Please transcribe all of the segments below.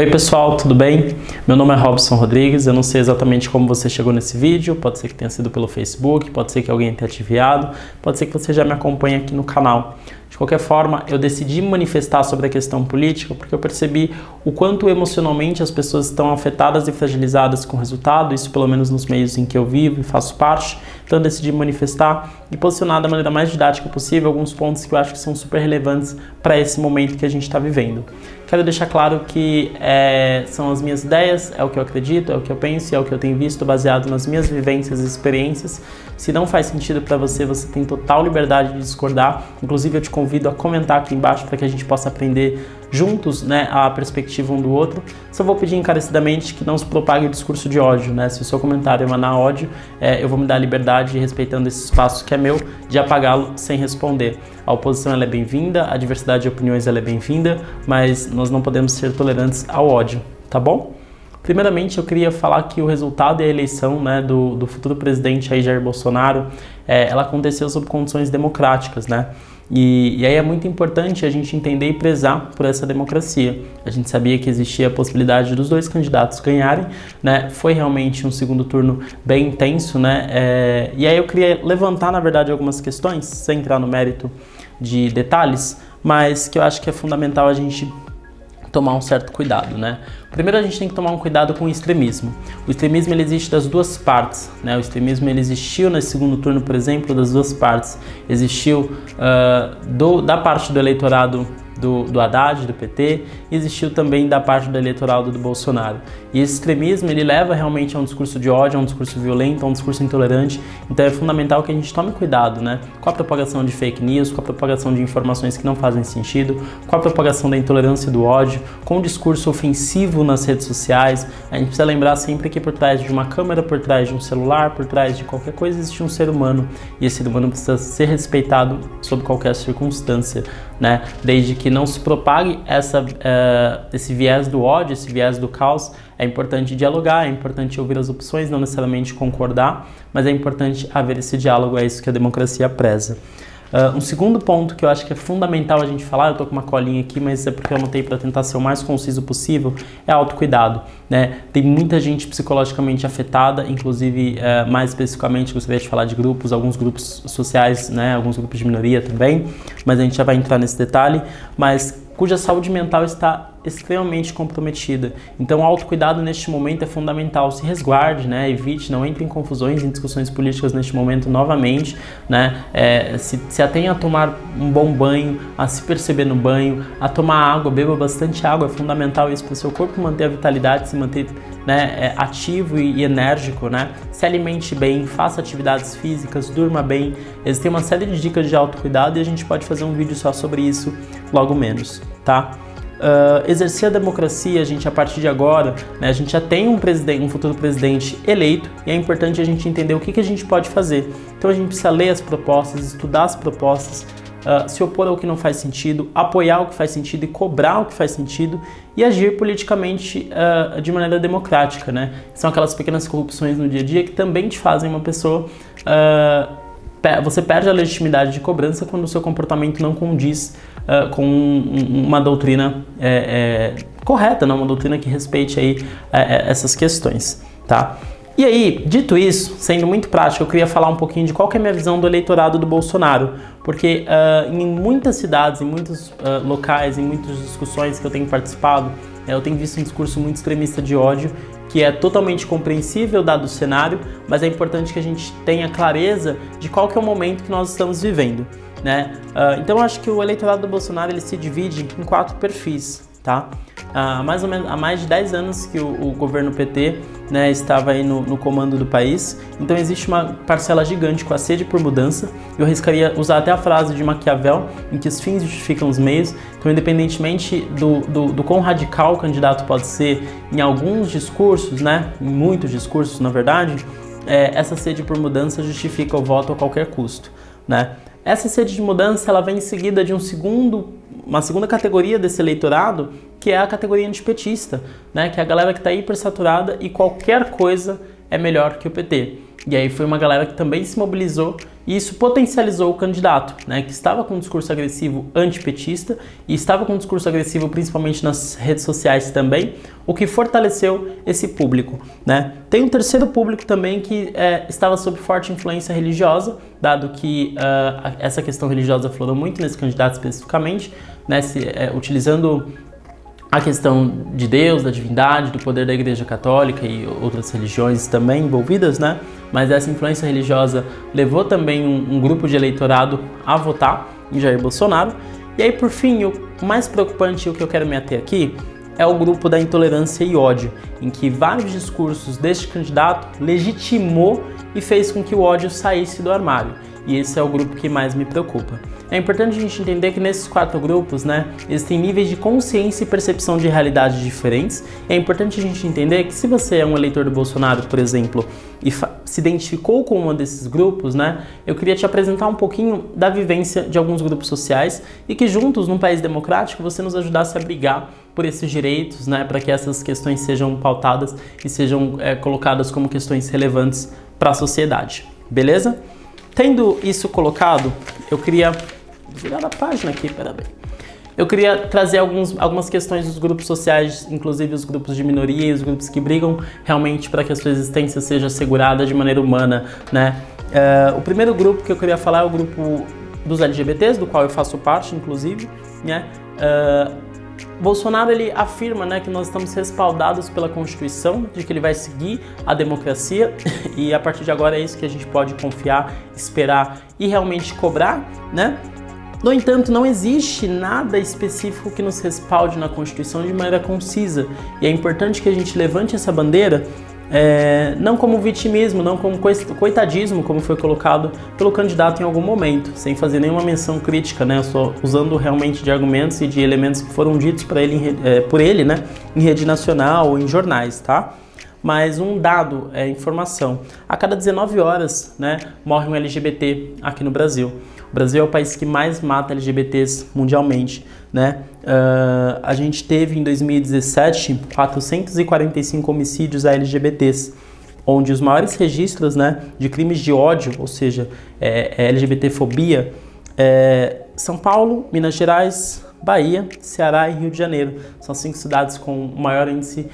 Oi pessoal, tudo bem? Meu nome é Robson Rodrigues, eu não sei exatamente como você chegou nesse vídeo, pode ser que tenha sido pelo Facebook, pode ser que alguém tenha te enviado, pode ser que você já me acompanhe aqui no canal. De qualquer forma, eu decidi me manifestar sobre a questão política porque eu percebi o quanto emocionalmente as pessoas estão afetadas e fragilizadas com o resultado, isso pelo menos nos meios em que eu vivo e faço parte. Então eu decidi me manifestar e posicionar da maneira mais didática possível alguns pontos que eu acho que são super relevantes para esse momento que a gente está vivendo. Quero deixar claro que são as minhas ideias, é o que eu acredito, é o que eu penso, é o que eu tenho visto baseado nas minhas vivências e experiências. Se não faz sentido para você, você tem total liberdade de discordar. Inclusive eu te convido a comentar aqui embaixo para que a gente possa aprender juntos, né, a perspectiva um do outro. Só vou pedir encarecidamente que não se propague o discurso de ódio, né? Se o seu comentário emanar ódio, eu vou me dar a liberdade, respeitando esse espaço que é meu, de apagá-lo sem responder. A oposição ela é bem-vinda, a diversidade de opiniões ela é bem-vinda, mas nós não podemos ser tolerantes ao ódio, tá bom? Primeiramente, eu queria falar que o resultado e a eleição, né, do futuro presidente aí, Jair Bolsonaro, ela aconteceu sob condições democráticas, né? E aí é muito importante a gente entender e prezar por essa democracia. A gente sabia que existia a possibilidade dos dois candidatos ganharem, né? Foi realmente um segundo turno bem intenso, né? E aí eu queria levantar, na verdade, algumas questões, sem entrar no mérito de detalhes, mas que eu acho que é fundamental a gente tomar um certo cuidado, né? Primeiro a gente tem que tomar um cuidado com o extremismo. O extremismo ele existe das duas partes, né? O extremismo ele existiu nesse segundo turno, por exemplo, das duas partes. Existiu da parte do eleitorado do Haddad, do PT, e existiu também da parte do eleitorado do Bolsonaro. E esse extremismo, ele leva realmente a um discurso de ódio, a um discurso violento, a um discurso intolerante. Então é fundamental que a gente tome cuidado, né, com a propagação de fake news, com a propagação de informações que não fazem sentido, com a propagação da intolerância e do ódio, com o discurso ofensivo nas redes sociais. A gente precisa lembrar sempre que por trás de uma câmera, por trás de um celular, por trás de qualquer coisa, existe um ser humano. E esse ser humano precisa ser respeitado sob qualquer circunstância, né? Desde que não se propague esse viés do ódio, esse viés do caos. É importante dialogar, é importante ouvir as opções, não necessariamente concordar, mas é importante haver esse diálogo, é isso que a democracia preza. Um segundo ponto que eu acho que é fundamental a gente falar, eu tô com uma colinha aqui, mas é porque eu anotei para tentar ser o mais conciso possível, é autocuidado, né? Tem muita gente psicologicamente afetada, inclusive, mais especificamente, gostaria de falar de grupos, alguns grupos sociais, né? Alguns grupos de minoria também, mas a gente já vai entrar nesse detalhe, mas cuja saúde mental está extremamente comprometida. Então, o autocuidado neste momento é fundamental. Se resguarde, né? Evite, não entre em confusões, em discussões políticas neste momento novamente, né? Se atenha a tomar um bom banho, a se perceber no banho, a tomar água, beba bastante água, é fundamental isso para o seu corpo manter a vitalidade, se manter, né, ativo e enérgico, né? Se alimente bem, faça atividades físicas, durma bem. Existem uma série de dicas de autocuidado e a gente pode fazer um vídeo só sobre isso logo menos, tá? Exercer a democracia, a gente a partir de agora, né, a gente já tem um futuro presidente eleito e é importante a gente entender o que a gente pode fazer. Então a gente precisa ler as propostas, estudar as propostas, se opor ao que não faz sentido, apoiar o que faz sentido e cobrar o que faz sentido e agir politicamente de maneira democrática, né? São aquelas pequenas corrupções no dia a dia que também te fazem uma pessoa... Você perde a legitimidade de cobrança quando o seu comportamento não condiz com uma doutrina correta, não? Uma doutrina que respeite aí essas questões, tá? E aí, dito isso, sendo muito prático, eu queria falar um pouquinho de qual que é a minha visão do eleitorado do Bolsonaro, porque em muitas cidades, em muitos locais, em muitas discussões que eu tenho participado, eu tenho visto um discurso muito extremista de ódio, que é totalmente compreensível dado o cenário, mas é importante que a gente tenha clareza de qual que é o momento que nós estamos vivendo, né? Então eu acho que o eleitorado do Bolsonaro ele se divide em 4 perfis, tá? Há mais de 10 anos que o governo PT, né, estava aí no comando do país, então existe uma parcela gigante com a sede por mudança. Eu arriscaria usar até a frase de Maquiavel, em que os fins justificam os meios. Então, independentemente do quão radical o candidato pode ser em alguns discursos, né, em muitos discursos, na verdade, essa sede por mudança justifica o voto a qualquer custo, né? Essa sede de mudança ela vem em seguida de uma segunda categoria desse eleitorado, que é a categoria antipetista, né? Que é a galera que está hipersaturada e qualquer coisa é melhor que o PT. E aí foi uma galera que também se mobilizou e isso potencializou o candidato, né, que estava com um discurso agressivo antipetista e estava com um discurso agressivo principalmente nas redes sociais também, o que fortaleceu esse público, né. Tem um terceiro público também que estava sob forte influência religiosa, dado que essa questão religiosa aflorou muito nesse candidato especificamente, né, utilizando a questão de Deus, da divindade, do poder da Igreja Católica e outras religiões também envolvidas, né? Mas essa influência religiosa levou também um grupo de eleitorado a votar em Jair Bolsonaro. E aí, por fim, o mais preocupante, o que eu quero me ater aqui, é o grupo da intolerância e ódio, em que vários discursos deste candidato legitimou e fez com que o ódio saísse do armário. E esse é o grupo que mais me preocupa. É importante a gente entender que nesses 4 grupos, né, existem níveis de consciência e percepção de realidade diferentes. É importante a gente entender que se você é um eleitor do Bolsonaro, por exemplo, e se identificou com um desses grupos, né, eu queria te apresentar um pouquinho da vivência de alguns grupos sociais e que juntos, num país democrático, você nos ajudasse a brigar por esses direitos, né, para que essas questões sejam pautadas e sejam colocadas como questões relevantes para a sociedade. Beleza? Tendo isso colocado, eu queria virar a página aqui, peraí. Eu queria trazer algumas questões dos grupos sociais, inclusive os grupos de minoria e os grupos que brigam realmente para que a sua existência seja assegurada de maneira humana, né? O primeiro grupo que eu queria falar é o grupo dos LGBTs, do qual eu faço parte, inclusive, né? Bolsonaro, ele afirma, né, que nós estamos respaldados pela Constituição, de que ele vai seguir a democracia e a partir de agora é isso que a gente pode confiar, esperar e realmente cobrar, né? No entanto, não existe nada específico que nos respalde na Constituição de maneira concisa e é importante que a gente levante essa bandeira não como vitimismo, não como coitadismo, como foi colocado pelo candidato em algum momento, sem fazer nenhuma menção crítica, né? Só usando realmente de argumentos e de elementos que foram ditos por ele, né? Em rede nacional ou em jornais, tá? Mas um dado, informação, a cada 19 horas, né, morre um LGBT aqui no Brasil. O Brasil é o país que mais mata LGBTs mundialmente, né? A gente teve em 2017 445 homicídios a LGBTs, onde os maiores registros, né, de crimes de ódio, ou seja, LGBTfobia, São Paulo, Minas Gerais, Bahia, Ceará e Rio de Janeiro. São 5 cidades com o maior índice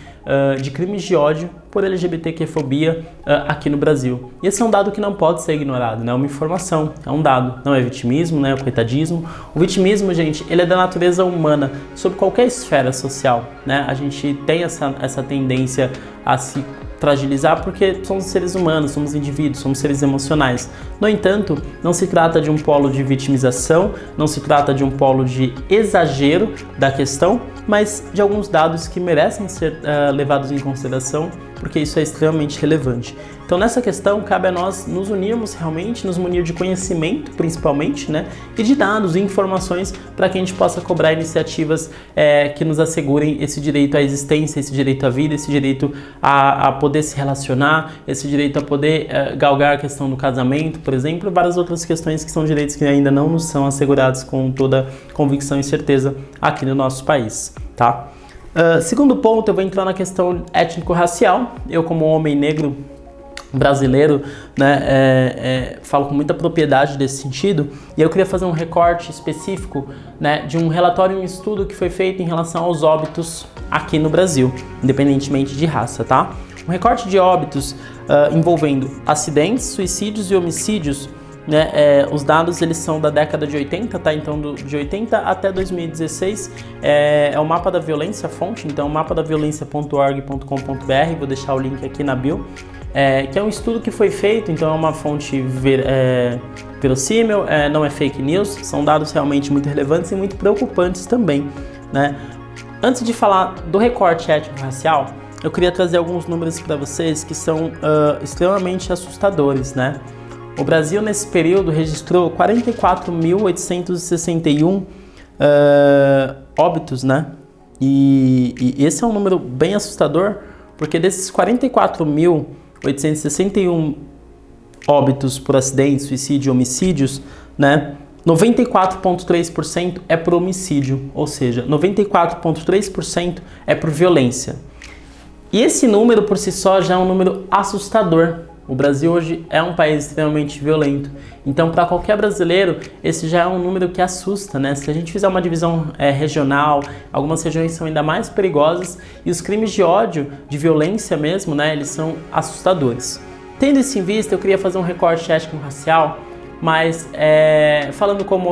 de crimes de ódio por LGBTQ-fobia aqui no Brasil. E esse é um dado que não pode ser ignorado, né? É uma informação, é um dado. Não é vitimismo, né? É coitadismo. O vitimismo, gente, ele é da natureza humana, sobre qualquer esfera social, né? A gente tem essa tendência a se fragilizar porque somos seres humanos, somos indivíduos, somos seres emocionais. No entanto, não se trata de um polo de vitimização, não se trata de um polo de exagero da questão, mas de alguns dados que merecem ser levados em consideração, porque isso é extremamente relevante. Então, nessa questão, cabe a nós nos unirmos realmente, nos munir de conhecimento, principalmente, né, e de dados e informações para que a gente possa cobrar iniciativas que nos assegurem esse direito à existência, esse direito à vida, esse direito a poder se relacionar, esse direito a poder galgar a questão do casamento, por exemplo, e várias outras questões que são direitos que ainda não nos são assegurados com toda convicção e certeza aqui no nosso país, tá? Segundo ponto, eu vou entrar na questão étnico-racial. Eu, como homem negro brasileiro, né, falo com muita propriedade desse sentido, e eu queria fazer um recorte específico, né, de um relatório e um estudo que foi feito em relação aos óbitos aqui no Brasil, independentemente de raça, tá? Um recorte de óbitos envolvendo acidentes, suicídios e homicídios, né, os dados eles são da década de 80, tá? Então de 80 até 2016 é o mapa da violência, a fonte, então mapadaviolencia.org.com.br, vou deixar o link aqui na bio, que é um estudo que foi feito, então é uma fonte verossímil, não é fake news, são dados realmente muito relevantes e muito preocupantes também, né? Antes de falar do recorte étnico-racial, eu queria trazer alguns números para vocês que são extremamente assustadores, né? O Brasil, nesse período, registrou 44.861 óbitos, né? E esse é um número bem assustador, porque desses 44.861 óbitos por acidentes, suicídio e homicídios, né? 94,3% é por homicídio, ou seja, 94,3% é por violência. E esse número por si só já é um número assustador, O Brasil hoje é um país extremamente violento, então para qualquer brasileiro esse já é um número que assusta, né? Se a gente fizer uma divisão regional, algumas regiões são ainda mais perigosas e os crimes de ódio, de violência mesmo, né, eles são assustadores. Tendo isso em vista, eu queria fazer um recorte étnico-racial, mas falando como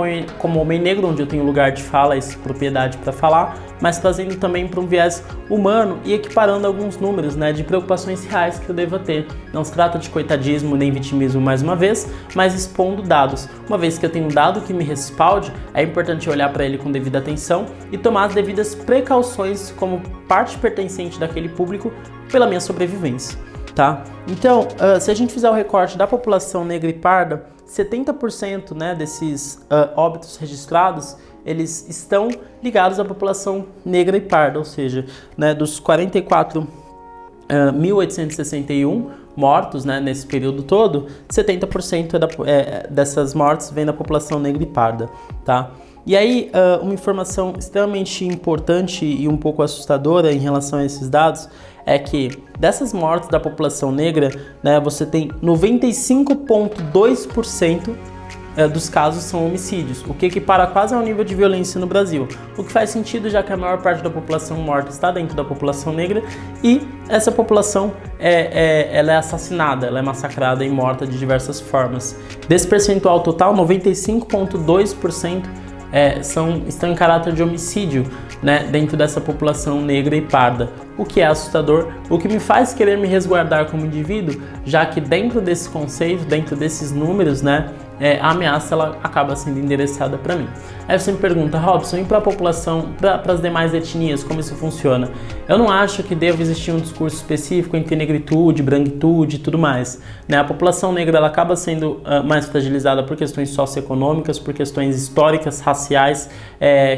homem negro, onde eu tenho lugar de fala e propriedade para falar, mas trazendo também para um viés humano e equiparando alguns números, né, de preocupações reais que eu devo ter. Não se trata de coitadismo nem vitimismo mais uma vez, mas expondo dados. Uma vez que eu tenho um dado que me respalde, é importante olhar para ele com devida atenção e tomar as devidas precauções como parte pertencente daquele público pela minha sobrevivência. Tá? Então, se a gente fizer o recorte da população negra e parda, 70%, né, desses óbitos registrados, eles estão ligados à população negra e parda, ou seja, né, dos 44.861 mortos, né, nesse período todo, 70% dessas mortes vem da população negra e parda. Tá? E aí, uma informação extremamente importante e um pouco assustadora em relação a esses dados é que dessas mortes da população negra, né, você tem 95,2% dos casos são homicídios, o que equipara quase ao nível de violência no Brasil. O que faz sentido, já que a maior parte da população morta está dentro da população negra e essa população ela é assassinada, ela é massacrada e morta de diversas formas. Desse percentual total, 95,2% estão em caráter de homicídio, né, dentro dessa população negra e parda, o que é assustador, o que me faz querer me resguardar como indivíduo, já que dentro desse conceito, dentro desses números, né, a ameaça ela acaba sendo endereçada para mim. Aí você me pergunta, Robson, e para a população, para as demais etnias, como isso funciona? Eu não acho que deva existir um discurso específico entre negritude, branquitude e tudo mais, né? A população negra ela acaba sendo mais fragilizada por questões socioeconômicas, por questões históricas, raciais,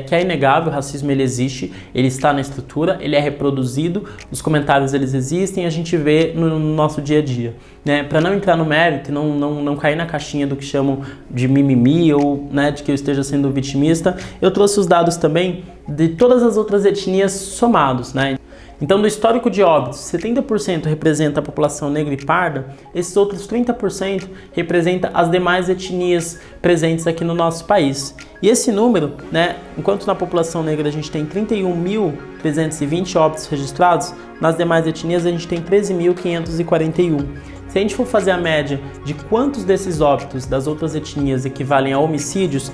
que é inegável, o racismo ele existe, ele está na estrutura, ele é reproduzido, os comentários eles existem, a gente vê no nosso dia a dia, né? Para não entrar no mérito e não cair na caixinha do que chamam de mimimi ou, né, de que eu esteja sendo vitimista, eu trouxe os dados também de todas as outras etnias somados, né? Então, do histórico de óbitos, 70% representa a população negra e parda, esses outros 30% representa as demais etnias presentes aqui no nosso país. E esse número, né, enquanto na população negra a gente tem 31.320 óbitos registrados, nas demais etnias a gente tem 13.541. Se a gente for fazer a média de quantos desses óbitos das outras etnias equivalem a homicídios,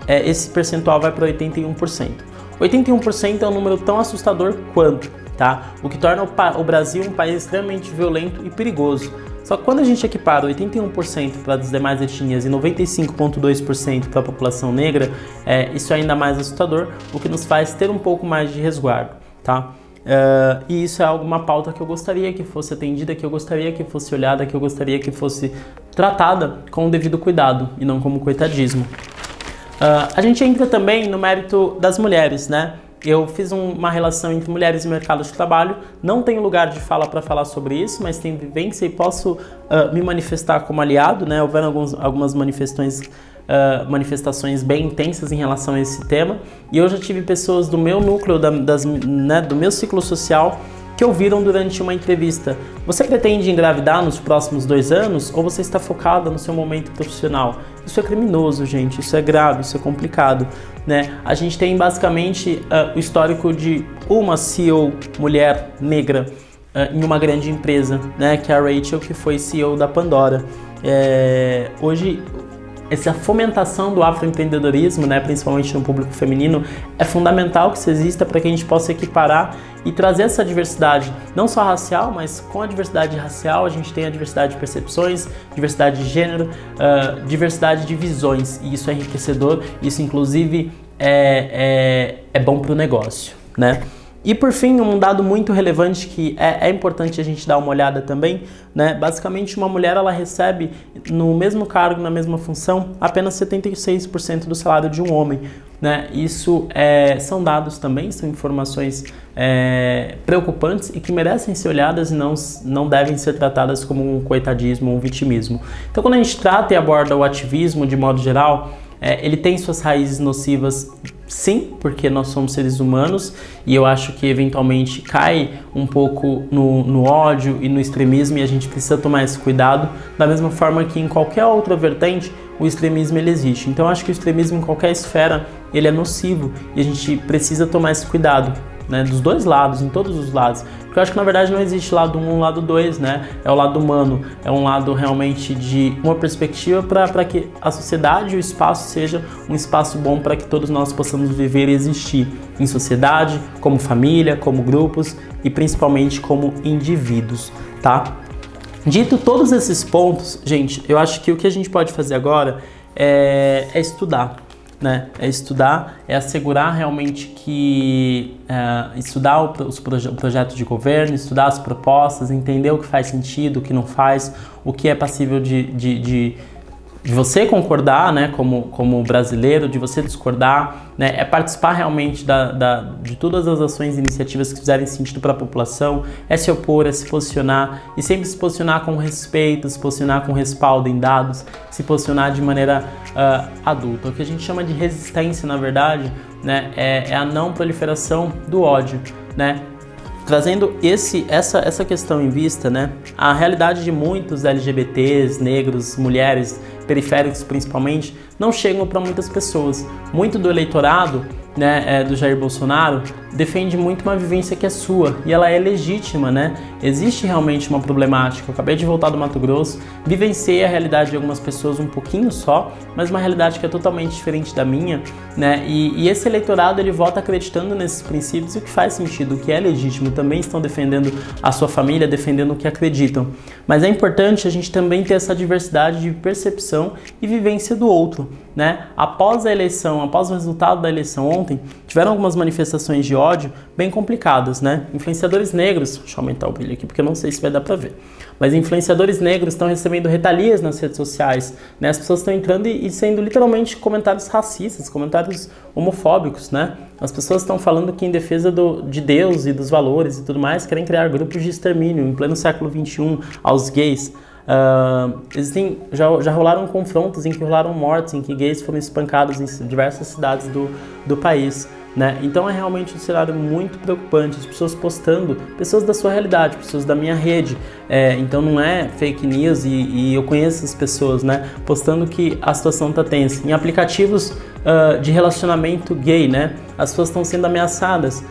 esse percentual vai para 81%. 81% é um número tão assustador quanto, tá? O que torna o Brasil um país extremamente violento e perigoso. Só que quando a gente equipara 81% para as demais etnias e 95,2% para a população negra, isso é ainda mais assustador, o que nos faz ter um pouco mais de resguardo, tá? E isso é uma pauta que eu gostaria que fosse atendida, que eu gostaria que fosse olhada, que eu gostaria que fosse tratada com o devido cuidado e não como coitadismo. A gente entra também no mérito das mulheres, né? Eu fiz uma relação entre mulheres e mercado de trabalho, não tenho lugar de fala para falar sobre isso, mas tenho vivência e posso me manifestar como aliado, né? Houveram algumas manifestações bem intensas em relação a esse tema, e eu já tive pessoas do meu núcleo, do meu ciclo social, que ouviram durante uma entrevista: você pretende engravidar nos próximos 2 anos ou você está focada no seu momento profissional? Isso é criminoso, gente, isso é grave, isso é complicado, né? A gente tem basicamente o histórico de uma CEO mulher negra em uma grande empresa, né? Que é a Rachel, que foi CEO da Pandora. Hoje, essa fomentação do afroempreendedorismo, né, principalmente no público feminino, é fundamental que isso exista para que a gente possa equiparar e trazer essa diversidade, não só racial, mas com a diversidade racial a gente tem a diversidade de percepções, diversidade de gênero, diversidade de visões, e isso é enriquecedor, isso inclusive é bom para o negócio, né? E por fim, um dado muito relevante que é importante a gente dar uma olhada também, né? Basicamente, uma mulher ela recebe no mesmo cargo, na mesma função, apenas 76% do salário de um homem, né? Isso são dados também, são informações preocupantes e que merecem ser olhadas e não devem ser tratadas como um coitadismo ou um vitimismo. Então, quando a gente trata e aborda o ativismo de modo geral, ele tem suas raízes nocivas, sim, porque nós somos seres humanos e eu acho que eventualmente cai um pouco no ódio e no extremismo e a gente precisa tomar esse cuidado, da mesma forma que em qualquer outra vertente o extremismo ele existe. Então eu acho que o extremismo em qualquer esfera ele é nocivo e a gente precisa tomar esse cuidado, né, dos dois lados, em todos os lados. Porque eu acho que na verdade não existe lado 1 e lado 2, né? É o lado humano, é um lado realmente de uma perspectiva para que a sociedade e o espaço seja um espaço bom para que todos nós possamos viver e existir em sociedade, como família, como grupos e principalmente como indivíduos, tá? Dito todos esses pontos, gente, eu acho que o que a gente pode fazer agora é estudar. Né? É estudar, é assegurar realmente que estudar o projeto de governo, estudar as propostas, entender o que faz sentido, o que não faz, o que é passível de você concordar, né, como brasileiro, de você discordar, né, é participar realmente de todas as ações e iniciativas que fizerem sentido para a população, é se opor, é se posicionar e sempre se posicionar com respeito, se posicionar com respaldo em dados, se posicionar de maneira adulta. O que a gente chama de resistência, na verdade, né, é a não proliferação do ódio, né? Trazendo essa questão em vista, né, a realidade de muitos LGBTs, negros, mulheres, periféricos principalmente, não chegam para muitas pessoas. Muito do eleitorado, né, do Jair Bolsonaro defende muito uma vivência que é sua e ela é legítima, né? Existe realmente uma problemática. Eu acabei de voltar do Mato Grosso, vivenciei a realidade de algumas pessoas um pouquinho só, mas uma realidade que é totalmente diferente da minha, né? E esse eleitorado ele vota acreditando nesses princípios, o que faz sentido, o que é legítimo. Também estão defendendo a sua família, defendendo o que acreditam. Mas é importante a gente também ter essa diversidade de percepção e vivência do outro, né? Após a eleição, após o resultado da eleição ontem, tiveram algumas manifestações de ódio bem complicadas, né? Influenciadores negros, deixa eu aumentar o brilho aqui porque eu não sei se vai dar pra ver, mas influenciadores negros estão recebendo retalias nas redes sociais, né? As pessoas estão entrando e sendo literalmente comentários racistas, comentários homofóbicos, né? As pessoas estão falando que em defesa de Deus e dos valores e tudo mais, querem criar grupos de extermínio em pleno século XXI aos gays. Já rolaram confrontos em que rolaram mortes, em que gays foram espancados em diversas cidades do país, né? Então é realmente um cenário muito preocupante, as pessoas postando, pessoas da sua realidade, pessoas da minha rede, então não é fake news e eu conheço as pessoas, né, postando que a situação tá tensa. Em aplicativos de relacionamento gay, né, as pessoas estão sendo ameaçadas.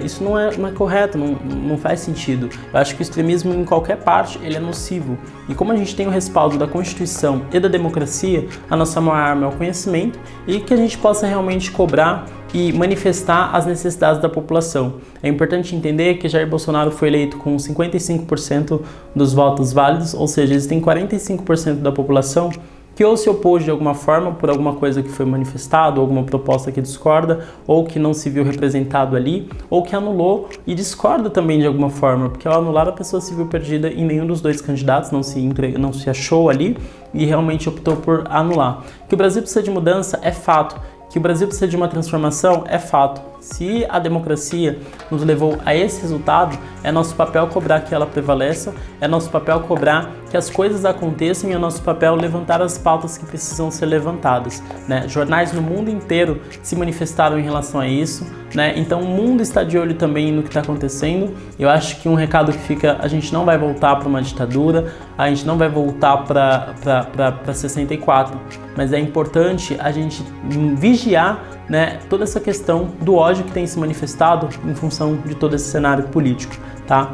Isso não é correto, não faz sentido. Eu acho que o extremismo em qualquer parte ele é nocivo. E como a gente tem o respaldo da Constituição e da democracia, a nossa maior arma é o conhecimento e que a gente possa realmente cobrar e manifestar as necessidades da população. É importante entender que Jair Bolsonaro foi eleito com 55% dos votos válidos, ou seja, existem 45% da população que ou se opôs de alguma forma por alguma coisa que foi manifestado, alguma proposta que discorda, ou que não se viu representado ali, ou que anulou e discorda também de alguma forma, porque ao anular a pessoa se viu perdida em nenhum dos dois candidatos, não se achou ali e realmente optou por anular. Que o Brasil precisa de mudança é fato, que o Brasil precisa de uma transformação é fato. Se a democracia nos levou a esse resultado, é nosso papel cobrar que ela prevaleça, é nosso papel cobrar que as coisas aconteçam e é nosso papel levantar as pautas que precisam ser levantadas, né? Jornais no mundo inteiro se manifestaram em relação a isso, né? Então o mundo está de olho também no que está acontecendo. Eu acho que um recado que fica, a gente não vai voltar para uma ditadura, a gente não vai voltar para 64, mas é importante a gente vigiar, né, toda essa questão do ódio que tem se manifestado em função de todo esse cenário político, tá?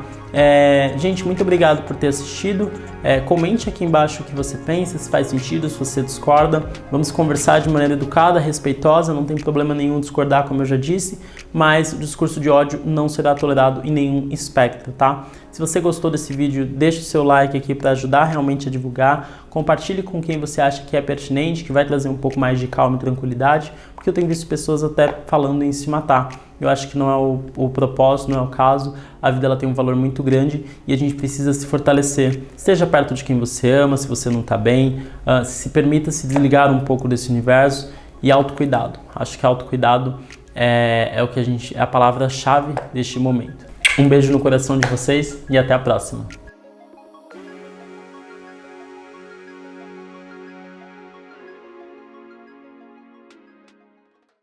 Gente, muito obrigado por ter assistido. Comente aqui embaixo o que você pensa, se faz sentido, se você discorda. Vamos conversar de maneira educada, respeitosa, não tem problema nenhum discordar, como eu já disse, mas o discurso de ódio não será tolerado em nenhum espectro, tá? Se você gostou desse vídeo, deixe seu like aqui para ajudar realmente a divulgar. Compartilhe com quem você acha que é pertinente, que vai trazer um pouco mais de calma e tranquilidade, porque eu tenho visto pessoas até falando em se matar. Eu acho que não é o propósito, não é o caso. A vida ela tem um valor muito grande e a gente precisa se fortalecer. Esteja perto de quem você ama, se você não está bem, se permita se desligar um pouco desse universo e autocuidado. Acho que autocuidado é o que é a palavra-chave deste momento. Um beijo no coração de vocês e até a próxima.